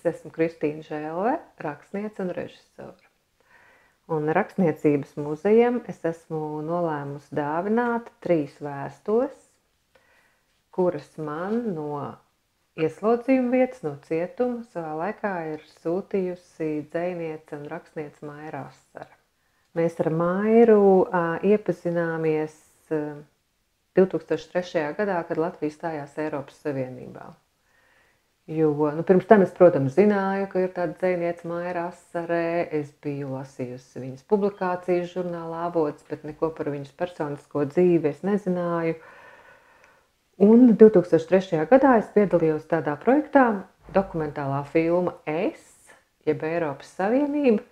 esmu Kristīna Žēlve, rakstniece un režisore. Un Rakstniecības muzejam es esmu nolēmusi dāvināt 3 vēstules, kuras man no ieslodzījuma vietas, no cietuma savā laikā ir sūtījusi dzejniece un rakstniece Maira Asare. Mēs ar Mairu iepazināmies 2003. gadā, kad Latvija stājās Eiropas Savienībā. Jo, pirms tam es, protams, zināju, ka ir tāda dzejniece Maira Asare. Es biju lasījusi viņas publikācijas žurnālā Avots, bet neko par viņas personisko dzīvi es nezināju. Un 2003. gadā es piedalījos tādā projektā, dokumentālā filma Es, jeb Eiropas Savienība.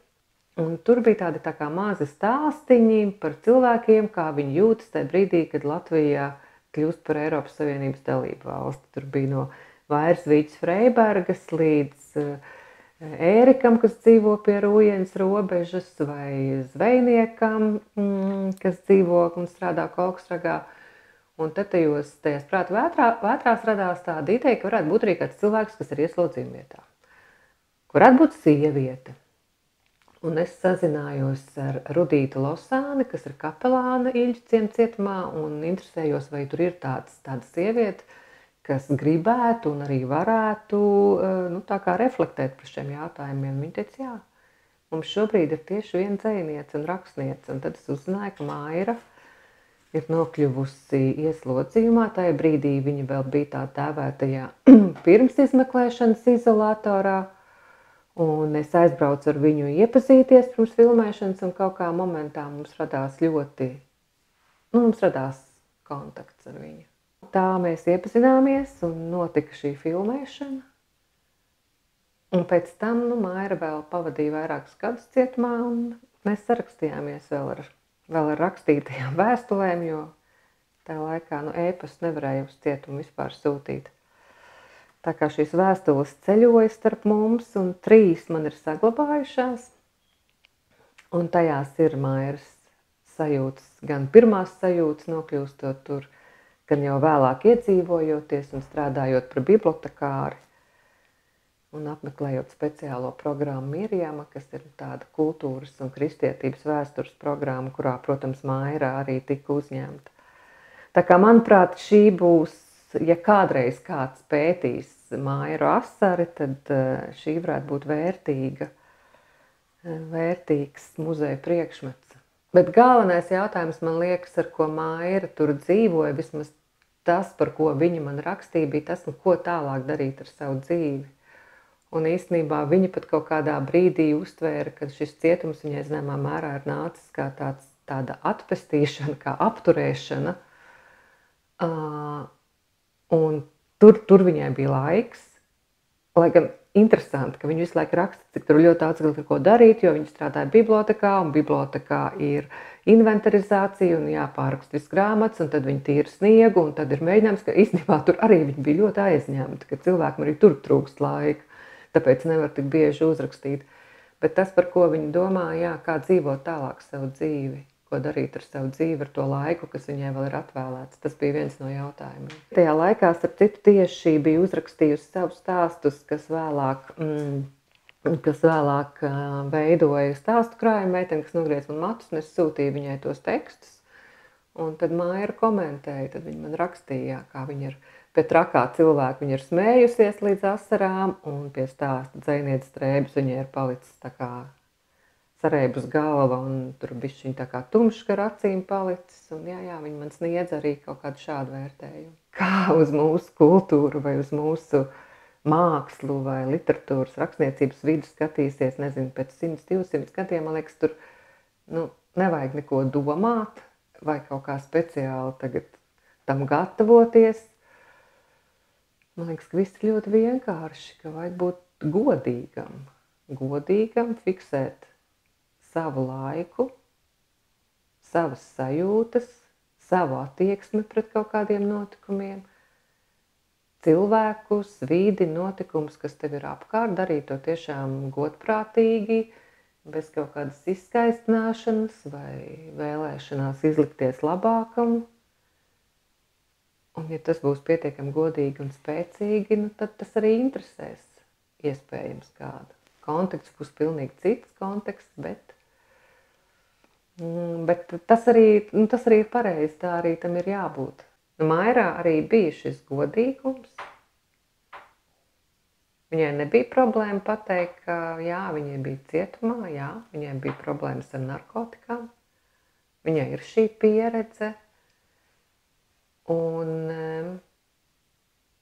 Un tur bija tādi tā kā mazi stāstiņi par cilvēkiem, kā viņi jūtas tajā brīdī, kad Latvija kļūst par Eiropas Savienības dalību valsti. Tur bija no Vairas Vīķes Freibergas līdz Ērikam, kas dzīvo pie Rūjeņas robežas, vai zvejniekam, kas dzīvo un strādā Kolksragā. Un tad tajās prāta vētrās radās tāda ideja, ka varētu būt arī kāds cilvēks, kas ir ieslodzījuma vietā. Varētu būt sieviete. Un es sazinājos ar Rudītu Losāni, kas ir kapelāna Iļģu cietumā, un interesējos, vai tur ir tāda sieviete, kas gribētu un arī varētu tā kā reflektēt par šiem jautājumiem. Viņa teica, jā, mums šobrīd ir tieši viena dzejniece un rakstniece. Un tad es uzzināju, ka Maira ir nokļuvusi ieslodzījumā. Tajā brīdī viņa vēl bija tā dēvētajā pirms izmeklēšanas izolatorā. Un es aizbraucu ar viņu iepazīties pirms filmēšanas, un kaut kā momentā mums radās kontakts ar viņu. Tā mēs iepazināmies un notika šī filmēšana. Un pēc tam Maira vēl pavadīja vairākus gadus cietumā, un mēs sarakstījāmies vēl ar rakstītajām vēstulēm, jo tajā laikā e-pastu nevarēja uz cietumu vispār sūtīt. Tā kā šīs vēstules ceļoja starp mums, un 3 man ir saglabājušās. Un tajās ir Mairas sajūtas, gan pirmās sajūtas nokļūstot tur, gan jau vēlāk iedzīvojoties un strādājot par bibliotekāri un apmeklējot speciālo programmu Mirjama, kas ir tāda kultūras un kristietības vēstures programma, kurā, protams, Maira arī tika uzņemta. Tā kā, manuprāt, šī būs, ja kādreiz kāds pētīs Mairu Asari, tad šī varētu būt vērtīgs muzeja priekšmets. Bet galvenais jautājums, man liekas, ar ko Maira tur dzīvoja, vismaz tas, par ko viņa man rakstīja, bija tas, ko tālāk darīt ar savu dzīvi. Un īstenībā viņa pat kaut kādā brīdī uztvēra, ka šis cietums viņai zināmā mērā ir nācis kā tāda atpestīšana, kā apturēšana. Un tur viņai bija laiks, lai gan interesanti, ka viņa visu laiku raksta, cik tur ļoti daudz ko darīt, jo viņa strādāja bibliotekā, un bibliotekā ir inventarizācija, un jāpāraksta viss grāmatas, un tad viņa tīra sniegu, un tad ir mēģinājums, ka īstenībā tur arī viņa bija ļoti aizņemta, ka cilvēkam arī tur trūkst laika, tāpēc nevar tik bieži uzrakstīt. Bet tas, par ko viņa domā, kā dzīvot tālāk savu dzīvi, ko darīt ar savu dzīvi, ar to laiku, kas viņai vēl ir atvēlēts. Tas bija viens no jautājumiem. Tajā laikā, starp citu, tieši bija uzrakstījusi savus stāstus, kas vēlāk veidoja stāstu krājumu meiteni, kas nogriez man matus, un es sūtīju viņai tos tekstus. Un tad Maira komentēja, tad viņa man rakstīja, kā viņa ir pie trakā cilvēka, viņa ir smējusies līdz asarām, un pie stāsta dzejnieces drēbes viņai ir palicis tā kā sareibus galva, un tur bišķiņ tā kā tumšs gar acīm palicis, un viņa man sniedz arī kaut kādu šādu vērtējumu. Kā uz mūsu kultūru vai uz mūsu mākslu vai literatūras rakstniecības vidu skatīsies, nezinu, pēc 100-200 gadiem, man liekas, tur nevajag neko domāt vai kaut kā speciāli tagad tam gatavoties. Man liekas, ka viss ir ļoti vienkārši, ka vajag būt godīgam, fiksēt savu laiku, savas sajūtas, savu attieksmi pret kaut kādiem notikumiem, cilvēkus, vidi, notikumus, kas tev ir apkārt, darīt to tiešām godprātīgi, bez kaut kādas izskaistināšanas vai vēlēšanās izlikties labākam. Un ja tas būs pietiekami godīgi un spēcīgi, tad tas arī interesēs. iespējams kāda. Konteksts būs pilnīgi cits konteksts, bet tas arī ir pareizi, tā arī tam ir jābūt. Mairā arī bija šis godīgums. Viņai nebija problēma pateikt, ka jā, viņai bija cietumā, jā, viņai bija problēmas ar narkotikām. Viņai ir šī pieredze, un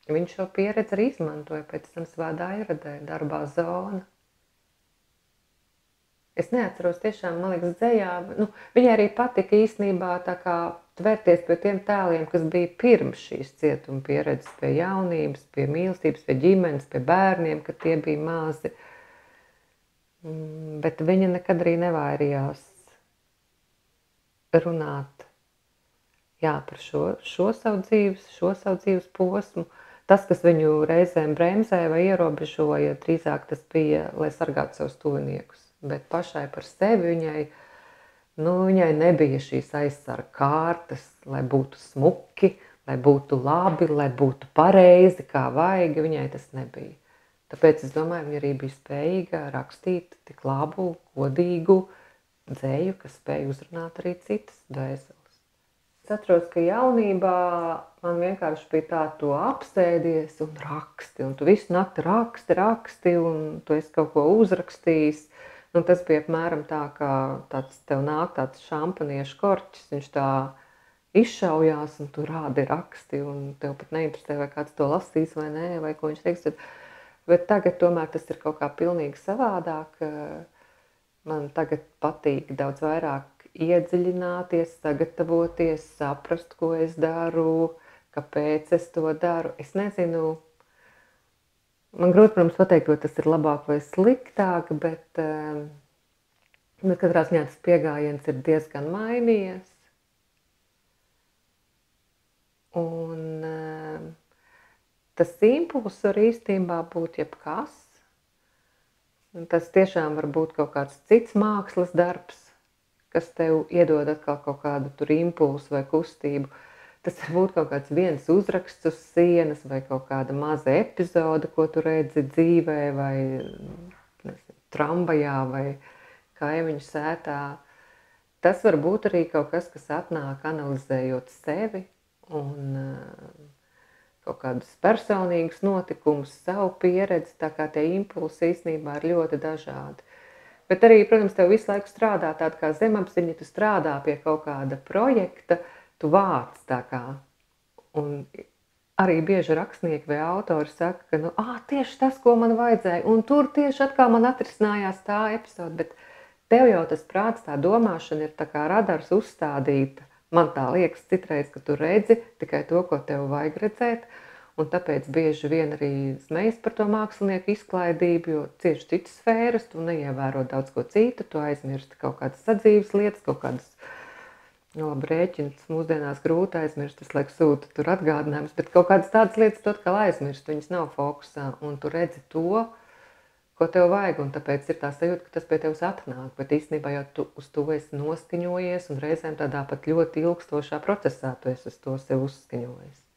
viņš šo pieredzi arī izmantoja pēc tam savā dairadē, darbā Zona. Es neatceros tiešām, man liekas, dzejā, viņai arī patika īstenībā tā kā tvērties pie tiem tēliem, kas bija pirms šīs cietuma pieredzes, pie jaunības, pie mīlestības, pie ģimenes, pie bērniem, kad tie bija mazi. Bet viņa nekad arī nevairījās runāt par šo savu dzīves posmu. Tas, kas viņu reizēm bremzēja vai ierobežoja, drīzāk tas bija, lai sargātu savus tuviniekus. Bet pašai par sevi viņai nebija šīs aizsarga kārtas, lai būtu smuki, lai būtu labi, lai būtu pareizi, kā vajag, viņai tas nebija. Tāpēc es domāju, viņa arī bija spējīga rakstīt tik labu, godīgu dzeju, kas spēja uzrunāt arī citas dvēseles. Es atceros, ka jaunībā man vienkārši bija tā, tu apsēdies un raksti, un tu visu nakti raksti, un tu esi kaut ko uzrakstījis. Un tas bija apmēram tā, ka tev nāk tāds šampaniešu korķis, viņš tā izšaujās, un tu rādi raksti, un tev pat neinteresē, vai kāds to lasīs vai nē, vai ko viņš teiks. Bet tagad tomēr tas ir kaut kā pilnīgi savādāk. Man tagad patīk daudz vairāk iedziļināties, sagatavoties, saprast, ko es daru, kāpēc es to daru. Es nezinu, man grūti, protams, pateikt, vai tas ir labāk vai sliktāk, bet katrā ziņā tas pieejams ir diezgan mainījies. Un tas impulss var īstenībā būt jebkas. Tas tiešām var būt kaut kāds cits mākslas darbs, kas tev iedod atkal kaut kādu tur impulsu vai kustību. Tas var būt kaut kāds viens uzraksts uz sienas vai kaut kāda maza epizode, ko tu redzi dzīvē vai tramvajā vai kaimiņu sētā. Tas var būt arī kaut kas, kas atnāk analizējot sevi un kaut kādus personīgus notikumus, savu pieredzi, tā kā tie impulsi īstenībā ir ļoti dažādi. Bet arī, protams, tev visu laiku strādā tāda kā zemapziņa, tu strādā pie kaut kāda projekta, tu vāc tā kā. Un arī bieži rakstnieki vai autori saka, ka tieši tas, ko man vajadzēja, un tur tieši atkal man atrisinājās tā epizode, bet tev jau tas prāts, tā domāšana ir tā kā radars uzstādīta. Man tā liekas citreiz, ka tu redzi tikai to, ko tev vajag redzēt, un tāpēc bieži vien arī smejas par to mākslinieku izklaidību, jo cieši citas sfēras, tu neievēro daudz ko citu, tu aizmirsti kaut kādas sadzīves lietas, kaut kādas rēķinas mūsdienās grūti aizmirst, visu laiku sūta tur atgādinājumus, bet kaut kādas tādas lietas tu atkal aizmirst, viņas nav fokusā, un tu redzi to, ko tev vajag, un tāpēc ir tā sajūta, ka tas pie tevis atnāk, bet īstenībā jau tu uz to esi noskaņojies, un reizēm tādā pat ļoti ilgstošā procesā tu esi uz to sev uzskaņojies.